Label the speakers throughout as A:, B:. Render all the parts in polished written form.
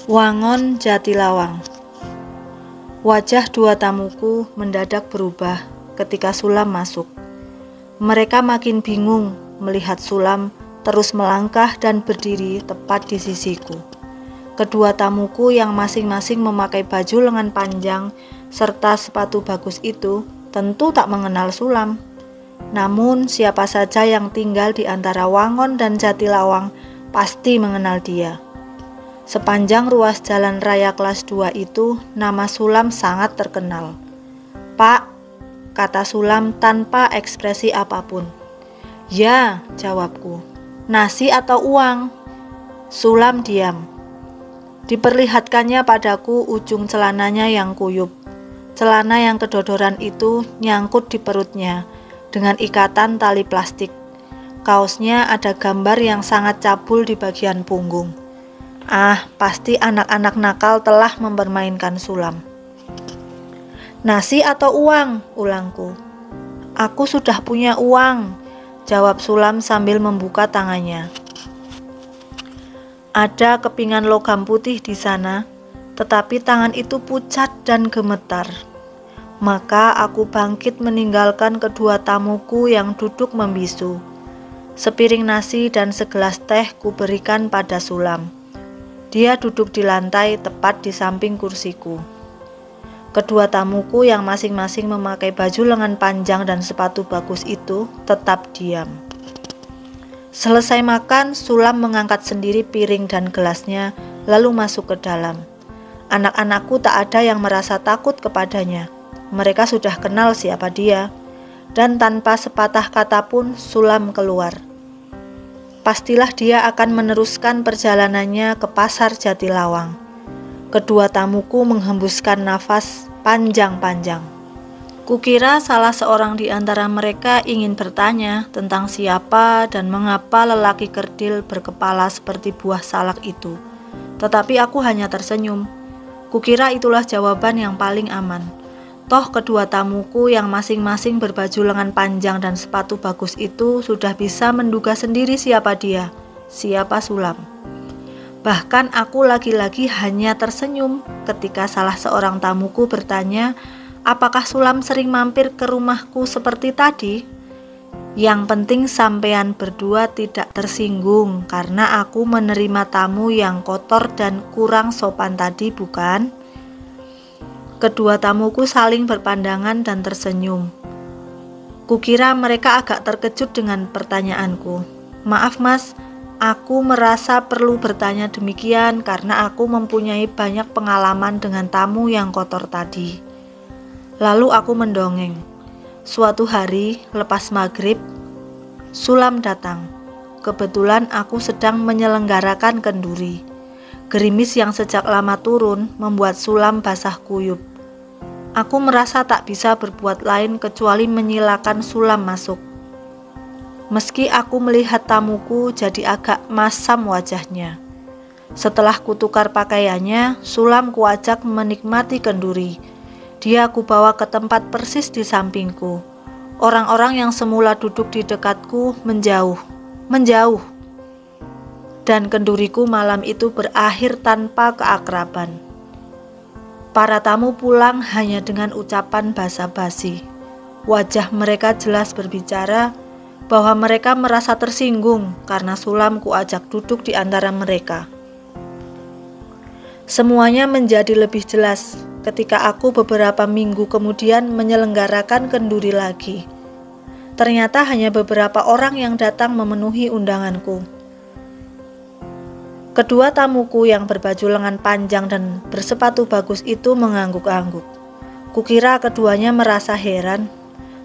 A: Wangon Jatilawang. Wajah dua tamuku mendadak berubah ketika Sulam masuk. Mereka makin bingung melihat Sulam terus melangkah dan berdiri tepat di sisiku. Kedua tamuku yang masing-masing memakai baju lengan panjang serta sepatu bagus itu tentu tak mengenal Sulam. Namun siapa saja yang tinggal di antara Wangon dan Jatilawang pasti mengenal dia. Sepanjang ruas jalan raya kelas 2 itu, nama Sulam sangat terkenal. "Pak," kata Sulam tanpa ekspresi apapun. "Ya," jawabku. "Nasi atau uang?" Sulam diam. Diperlihatkannya padaku ujung celananya yang kuyup. Celana yang kedodoran itu nyangkut di perutnya dengan ikatan tali plastik. Kaosnya ada gambar yang sangat cabul di bagian punggung. Pasti anak-anak nakal telah mempermainkan Sulam. "Nasi atau uang?" ulangku. "Aku sudah punya uang," jawab Sulam sambil membuka tangannya. Ada kepingan logam putih di sana, tetapi tangan itu pucat dan gemetar. Maka aku bangkit meninggalkan kedua tamuku yang duduk membisu. Sepiring nasi dan segelas teh kuberikan pada Sulam. Dia duduk di lantai tepat di samping kursiku. Kedua tamuku yang masing-masing memakai baju lengan panjang dan sepatu bagus itu tetap diam. Selesai makan, Sulam mengangkat sendiri piring dan gelasnya lalu masuk ke dalam. Anak-anakku tak ada yang merasa takut kepadanya. Mereka sudah kenal siapa dia. Dan tanpa sepatah kata pun Sulam keluar. Pastilah dia akan meneruskan perjalanannya ke pasar Jatilawang. Kedua tamuku menghembuskan nafas panjang-panjang. Kukira salah seorang di antara mereka ingin bertanya tentang siapa dan mengapa lelaki kerdil berkepala seperti buah salak itu. Tetapi aku hanya tersenyum. Kukira itulah jawaban yang paling aman. Toh kedua tamuku yang masing-masing berbaju lengan panjang dan sepatu bagus itu sudah bisa menduga sendiri siapa dia, siapa Sulam. Bahkan aku lagi-lagi hanya tersenyum ketika salah seorang tamuku bertanya, apakah Sulam sering mampir ke rumahku seperti tadi? Yang penting sampean berdua tidak tersinggung karena aku menerima tamu yang kotor dan kurang sopan tadi, bukan? Kedua tamuku saling berpandangan dan tersenyum. Kukira mereka agak terkejut dengan pertanyaanku. "Maaf mas, aku merasa perlu bertanya demikian karena aku mempunyai banyak pengalaman dengan tamu yang kotor tadi." Lalu aku mendongeng. Suatu hari lepas maghrib, Sulam datang. Kebetulan aku sedang menyelenggarakan kenduri. Gerimis yang sejak lama turun membuat Sulam basah kuyup. Aku merasa tak bisa berbuat lain kecuali menyilakan Sulam masuk. Meski aku melihat tamuku jadi agak masam wajahnya. Setelah kutukar pakaiannya, Sulam kuajak menikmati kenduri. Dia kubawa ke tempat persis di sampingku. Orang-orang yang semula duduk di dekatku menjauh. Dan kenduriku malam itu berakhir tanpa keakraban. Para tamu pulang hanya dengan ucapan basa-basi. Wajah mereka jelas berbicara bahwa mereka merasa tersinggung karena Sulam kuajak duduk di antara mereka. Semuanya menjadi lebih jelas ketika aku beberapa minggu kemudian menyelenggarakan kenduri lagi. Ternyata hanya beberapa orang yang datang memenuhi undanganku. Kedua tamuku yang berbaju lengan panjang dan bersepatu bagus itu mengangguk-angguk. Kukira keduanya merasa heran,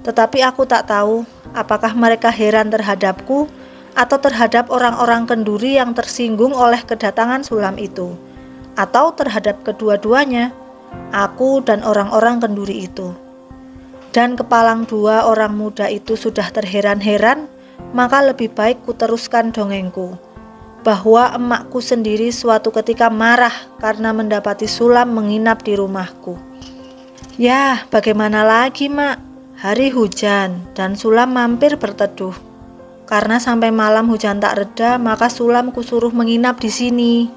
A: tetapi aku tak tahu apakah mereka heran terhadapku atau terhadap orang-orang kenduri yang tersinggung oleh kedatangan Sulam itu, atau terhadap kedua-duanya, aku dan orang-orang kenduri itu. Dan kepalang dua orang muda itu sudah terheran-heran, maka lebih baik kuteruskan dongengku. Bahwa emakku sendiri suatu ketika marah karena mendapati Sulam menginap di rumahku. "Ya, bagaimana lagi, Mak? Hari hujan dan Sulam mampir berteduh. Karena sampai malam hujan tak reda, maka Sulam kusuruh menginap di sini."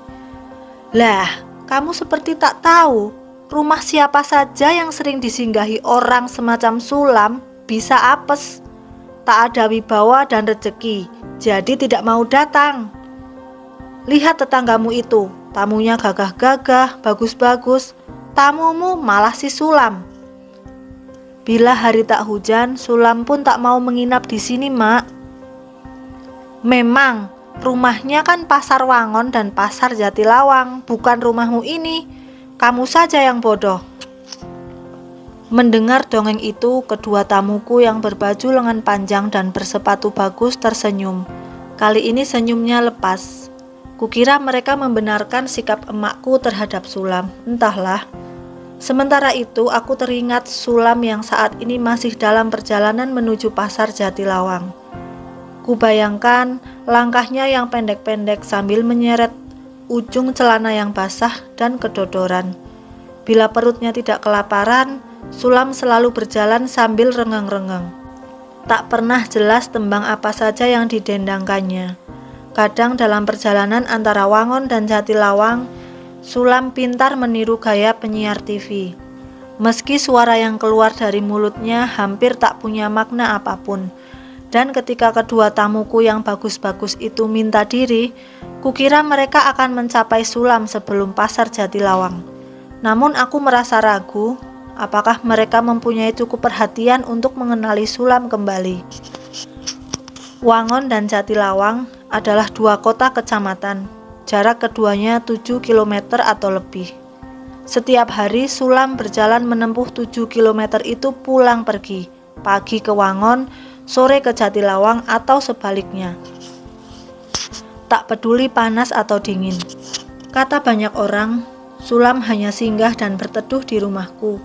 A: Lah, kamu seperti tak tahu, rumah siapa saja yang sering disinggahi orang semacam Sulam bisa apes, tak ada wibawa dan rezeki, jadi tidak mau datang. Lihat tetanggamu itu, tamunya gagah-gagah, bagus-bagus, tamumu malah si Sulam. Bila hari tak hujan, Sulam pun tak mau menginap di sini, Mak. Memang, rumahnya kan Pasar Wangon dan Pasar Jatilawang, bukan rumahmu ini. Kamu saja yang bodoh. Mendengar dongeng itu, kedua tamuku yang berbaju lengan panjang dan bersepatu bagus tersenyum. Kali ini senyumnya lepas. Kukira mereka membenarkan sikap emakku terhadap Sulam, entahlah. Sementara itu aku teringat Sulam yang saat ini masih dalam perjalanan menuju Pasar Jatilawang. Kubayangkan langkahnya yang pendek-pendek sambil menyeret ujung celana yang basah dan kedodoran. Bila perutnya tidak kelaparan, Sulam selalu berjalan sambil renggang-renggang. Tak pernah jelas tembang apa saja yang didendangkannya. Kadang dalam perjalanan antara Wangon dan Jatilawang, Sulam pintar meniru gaya penyiar TV. Meski suara yang keluar dari mulutnya hampir tak punya makna apapun. Dan ketika kedua tamuku yang bagus-bagus itu minta diri, kukira mereka akan mencapai Sulam sebelum Pasar Jatilawang. Namun aku merasa ragu, apakah mereka mempunyai cukup perhatian untuk mengenali Sulam kembali. Wangon dan Jatilawang adalah dua kota kecamatan, jarak keduanya 7 km atau lebih. Setiap hari Sulam berjalan menempuh 7 km itu pulang pergi, pagi ke Wangon, sore ke Jatilawang atau sebaliknya. Tak peduli panas atau dingin. Kata banyak orang, Sulam hanya singgah dan berteduh di rumahku.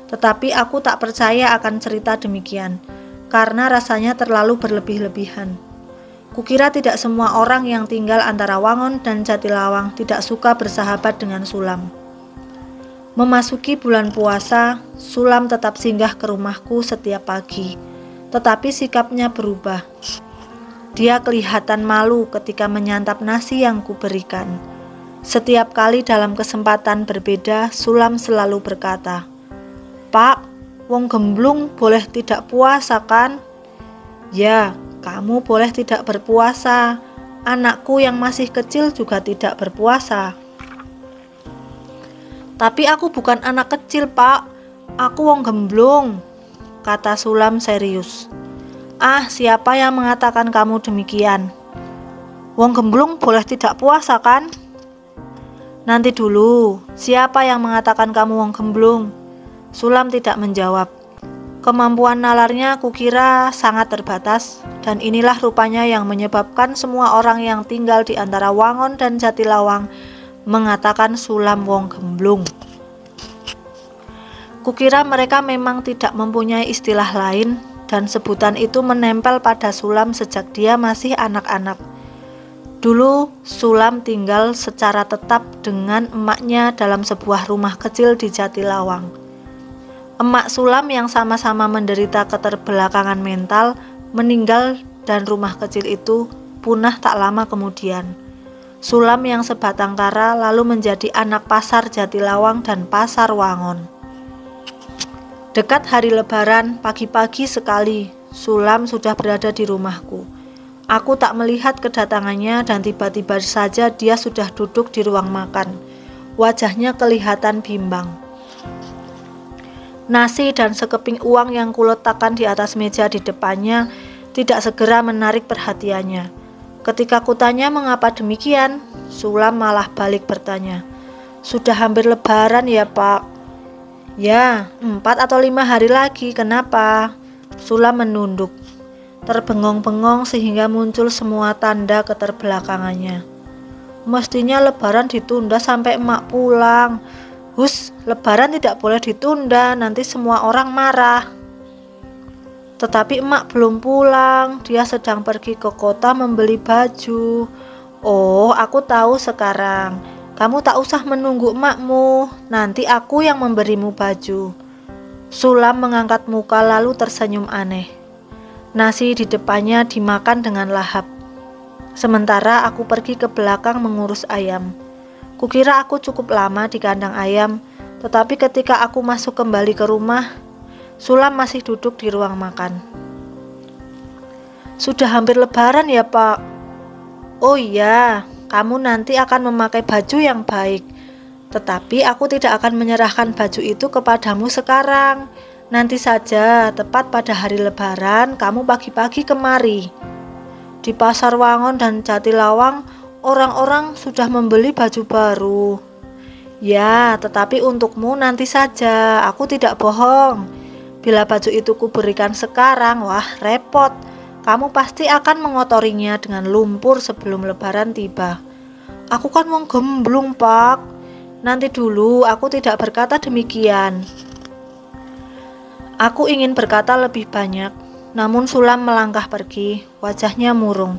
A: Tetapi aku tak percaya akan cerita demikian, karena rasanya terlalu berlebih-lebihan. Kukira tidak semua orang yang tinggal antara Wangon dan Jatilawang tidak suka bersahabat dengan Sulam. Memasuki bulan puasa, Sulam tetap singgah ke rumahku setiap pagi, tetapi sikapnya berubah. Dia kelihatan malu ketika menyantap nasi yang kuberikan. Setiap kali dalam kesempatan berbeda, Sulam selalu berkata, "Pak, wong gemblung boleh tidak puasa kan?" "Ya, kamu boleh tidak berpuasa. Anakku yang masih kecil juga tidak berpuasa." "Tapi aku bukan anak kecil, Pak. Aku wong gemblung," kata Sulam serius. "Ah, siapa yang mengatakan kamu demikian? Wong gemblung boleh tidak puasa kan?" "Nanti dulu, siapa yang mengatakan kamu wong gemblung?" Sulam tidak menjawab. Kemampuan nalarnya kukira sangat terbatas, dan inilah rupanya yang menyebabkan semua orang yang tinggal di antara Wangon dan Jatilawang mengatakan Sulam wong gemblung. Kukira mereka memang tidak mempunyai istilah lain, dan sebutan itu menempel pada Sulam sejak dia masih anak-anak. Dulu Sulam tinggal secara tetap dengan emaknya dalam sebuah rumah kecil di Jatilawang. Emak Sulam yang sama-sama menderita keterbelakangan mental meninggal dan rumah kecil itu punah tak lama kemudian. Sulam yang sebatang kara lalu menjadi anak Pasar Jatilawang dan Pasar Wangon. Dekat hari Lebaran, pagi-pagi sekali, Sulam sudah berada di rumahku. Aku tak melihat kedatangannya dan tiba-tiba saja dia sudah duduk di ruang makan. Wajahnya kelihatan bimbang. Nasi dan sekeping uang yang kuletakkan di atas meja di depannya tidak segera menarik perhatiannya. Ketika kutanya mengapa demikian, Sulam malah balik bertanya, "Sudah hampir Lebaran ya, Pak?" "Ya, 4 atau 5 hari lagi, kenapa?" Sulam menunduk, terbengong-bengong sehingga muncul semua tanda keterbelakangannya. "Mestinya Lebaran ditunda sampai emak pulang." "Hus, Lebaran tidak boleh ditunda, nanti semua orang marah." "Tetapi emak belum pulang, dia sedang pergi ke kota membeli baju." "Oh, aku tahu sekarang. Kamu tak usah menunggu emakmu, nanti aku yang memberimu baju." Sulam mengangkat muka lalu tersenyum aneh. Nasi di depannya dimakan dengan lahap. Sementara aku pergi ke belakang mengurus ayam. Kukira aku cukup lama di kandang ayam, tetapi ketika aku masuk kembali ke rumah, Sulam masih duduk di ruang makan. "Sudah hampir lebaran ya, Pak?" "Oh iya, kamu nanti akan memakai baju yang baik. Tetapi aku tidak akan menyerahkan baju itu kepadamu sekarang. Nanti saja, tepat pada hari lebaran, kamu pagi-pagi kemari. Di Pasar Wangon dan Jatilawang, orang-orang sudah membeli baju baru." "Ya, tetapi untukmu nanti saja, aku tidak bohong. Bila baju itu kuberikan sekarang, wah repot. Kamu pasti akan mengotorinya dengan lumpur sebelum lebaran tiba." "Aku kan wong gemblung, Pak." "Nanti dulu, aku tidak berkata demikian. Aku ingin berkata lebih banyak." Namun Sulam melangkah pergi, wajahnya murung.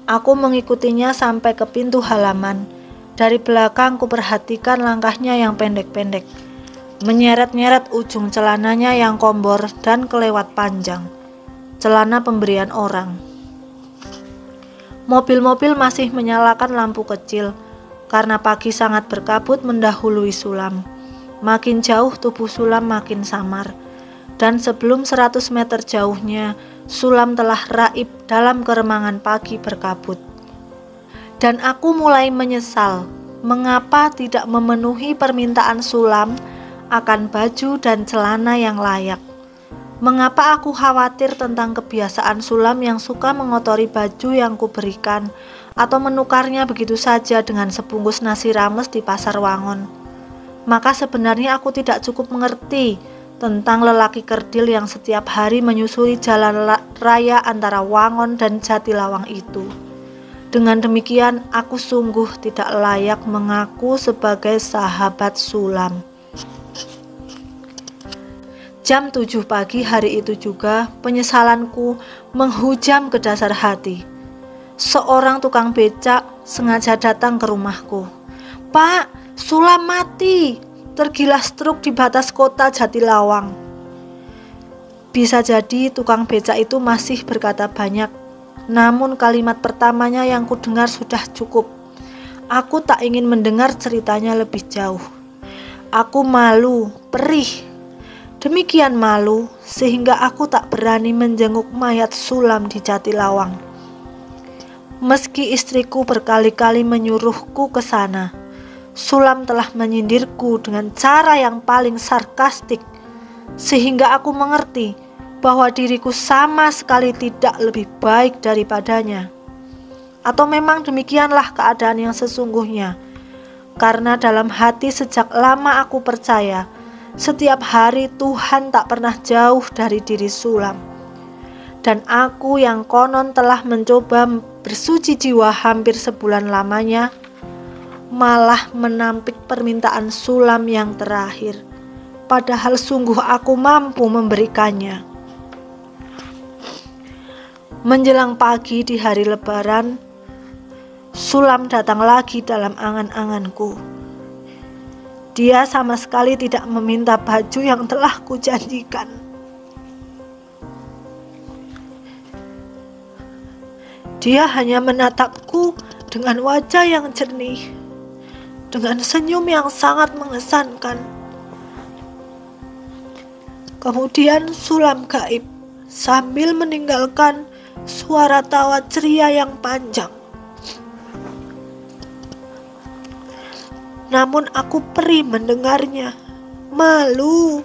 A: Aku mengikutinya sampai ke pintu halaman. Dari belakang kuperhatikan langkahnya yang pendek-pendek, menyeret-nyeret ujung celananya yang kombor dan kelewat panjang, celana pemberian orang. Mobil-mobil masih menyalakan lampu kecil, karena pagi sangat berkabut mendahului Sulam. Makin jauh tubuh Sulam makin samar, dan sebelum 100 meter jauhnya, Sulam telah raib dalam keremangan pagi berkabut. Dan aku mulai menyesal mengapa tidak memenuhi permintaan Sulam akan baju dan celana yang layak. Mengapa aku khawatir tentang kebiasaan Sulam yang suka mengotori baju yang kuberikan atau menukarnya begitu saja dengan sebungkus nasi rames di Pasar Wangon. Maka sebenarnya aku tidak cukup mengerti tentang lelaki kerdil yang setiap hari menyusuri jalan raya antara Wangon dan Jatilawang itu. Dengan demikian, aku sungguh tidak layak mengaku sebagai sahabat Sulam. Jam 7 pagi hari itu juga, penyesalanku menghujam ke dasar hati. Seorang tukang becak sengaja datang ke rumahku. "Pak, Sulam mati, tergilas truk di batas kota Jatilawang." Bisa jadi tukang becak itu masih berkata banyak, namun kalimat pertamanya yang kudengar sudah cukup. Aku tak ingin mendengar ceritanya lebih jauh. Aku malu, perih. Demikian malu sehingga aku tak berani menjenguk mayat Sulam di Jatilawang. Meski istriku berkali-kali menyuruhku ke sana, Sulam telah menyindirku dengan cara yang paling sarkastik, sehingga aku mengerti bahwa diriku sama sekali tidak lebih baik daripadanya. Atau memang demikianlah keadaan yang sesungguhnya, karena dalam hati sejak lama aku percaya setiap hari Tuhan tak pernah jauh dari diri Sulam. Dan aku yang konon telah mencoba bersuci jiwa hampir sebulan lamanya, malah menampik permintaan Sulam yang terakhir, padahal sungguh aku mampu memberikannya. Menjelang pagi di hari lebaran, Sulam datang lagi dalam angan-anganku. Dia sama sekali tidak meminta baju yang telah kujanjikan. Dia hanya menatapku dengan wajah yang jernih, dengan senyum yang sangat mengesankan. Kemudian Sulam gaib sambil meninggalkan suara tawa ceria yang panjang. Namun aku perih mendengarnya, malu